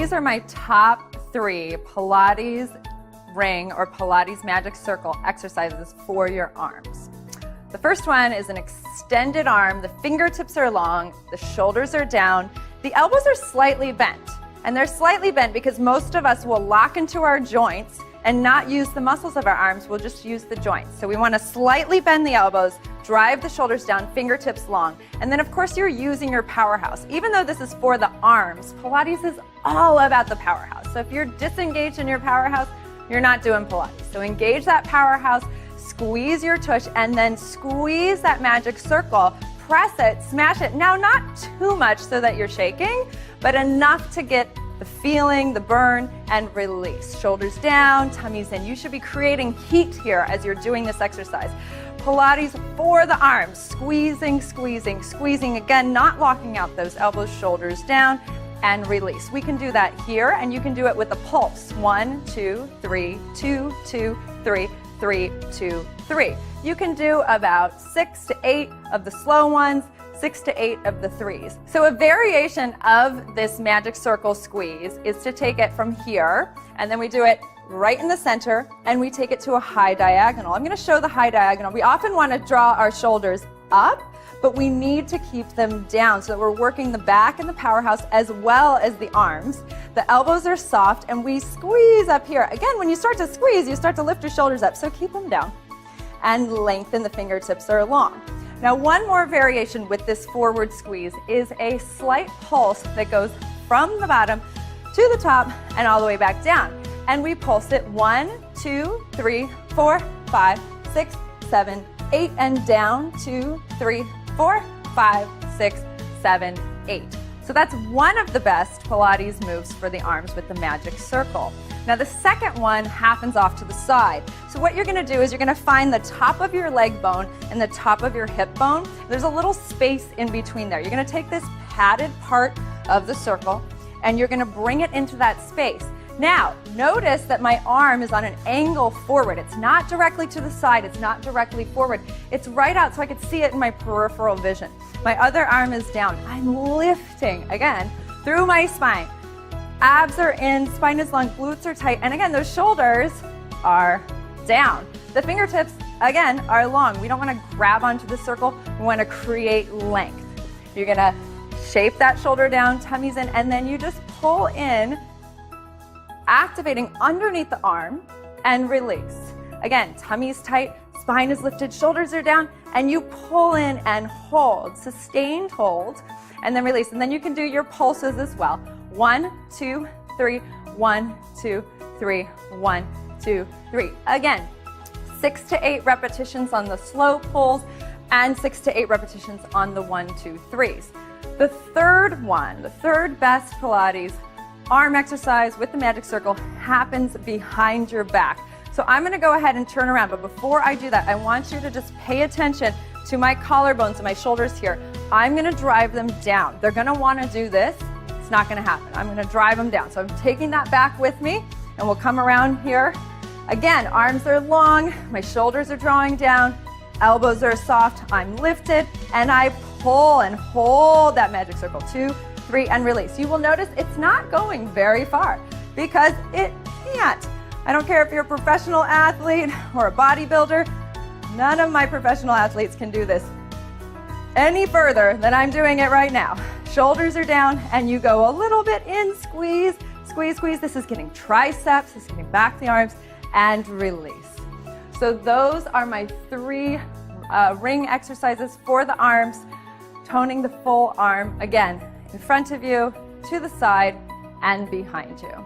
these are my top 3 Pilates ring or Pilates magic circle exercises for your arms. The first one is an extended arm. The fingertips are long, the shoulders are down, the elbows are slightly bent. And they're slightly bent because most of us will lock into our joints and not use the muscles of our arms, we'll just use the joints. So we want to slightly bend the elbows, drive the shoulders down, fingertips long. And then of course you're using your powerhouse. Even though this is for the arms, Pilates is all about the powerhouse. So if you're disengaged in your powerhouse, you're not doing Pilates. So engage that powerhouse, squeeze your tush, and then squeeze that magic circle. Press it, smash it. Now, not too much so that you're shaking, but enough to get the feeling, the burn, and release. Shoulders down, tummies in. You should be creating heat here as you're doing this exercise. Pilates for the arms, squeezing, squeezing, squeezing. Again, not locking out those elbows, shoulders down, and release. We can do that here, and you can do it with a pulse. 1, 2, 3, 2, 2, 3, 3, 2, 3. You can do about 6 to 8 of the slow ones, 6 to 8 of the 3s. So a variation of this magic circle squeeze is to take it from here, and then we do it right in the center, and we take it to a high diagonal. I'm going to show the high diagonal. We often want to draw our shoulders up, but we need to keep them down so that we're working the back and the powerhouse as well as the arms. The elbows are soft, and we squeeze up here. Again, when you start to squeeze, you start to lift your shoulders up, so keep them down. And lengthen, the fingertips are long. Now, one more variation with this forward squeeze is a slight pulse that goes from the bottom to the top and all the way back down. And we pulse it 1, 2, 3, 4, 5, 6, 7, 8, and down 2, 3, 4, 5, 6, 7, 8. So that's one of the best Pilates moves for the arms with the magic circle. Now the second one happens off to the side. So what you're going to do is you're going to find the top of your leg bone and the top of your hip bone. There's a little space in between there. You're going to take this padded part of the circle and you're going to bring it into that space. Now, notice that my arm is on an angle forward. It's not directly to the side. It's not directly forward. It's right out so I could see it in my peripheral vision. My other arm is down. I'm lifting, again, through my spine. Abs are in, spine is long, glutes are tight, and again, those shoulders are down. The fingertips, again, are long. We don't want to grab onto the circle. We want to create length. You're going to shape that shoulder down, tummies in, and then you just pull in, activating underneath the arm and release. Again, tummy's tight, spine is lifted, shoulders are down, and you pull in and hold, sustained hold, and then release. And then you can do your pulses as well. 1, 2, 3, 1, 2, 3, 1, 2, 3. Again, 6 to 8 repetitions on the slow pulls and 6 to 8 repetitions on the 1, 2, 3s. The third one, the third best Pilates arm exercise with the magic circle happens behind your back. So I'm going to go ahead and turn around, but before I do that, I want you to just pay attention to my collarbones and my shoulders here. I'm going to drive them down. They're going to want to do this. It's not going to happen. I'm going to drive them down. So I'm taking that back with me, and we'll come around here. Again, arms are long, my shoulders are drawing down, elbows are soft, I'm lifted, and I pull and hold that magic circle. 2, 3, and release. You will notice it's not going very far because it can't. I don't care if you're a professional athlete or a bodybuilder, none of my professional athletes can do this any further than I'm doing it right now. Shoulders are down, and you go a little bit in, squeeze, squeeze, squeeze. This is getting triceps, this is getting back the arms, and release. So those are my 3 ring exercises for the arms, toning the full arm, again, in front of you, to the side, and behind you.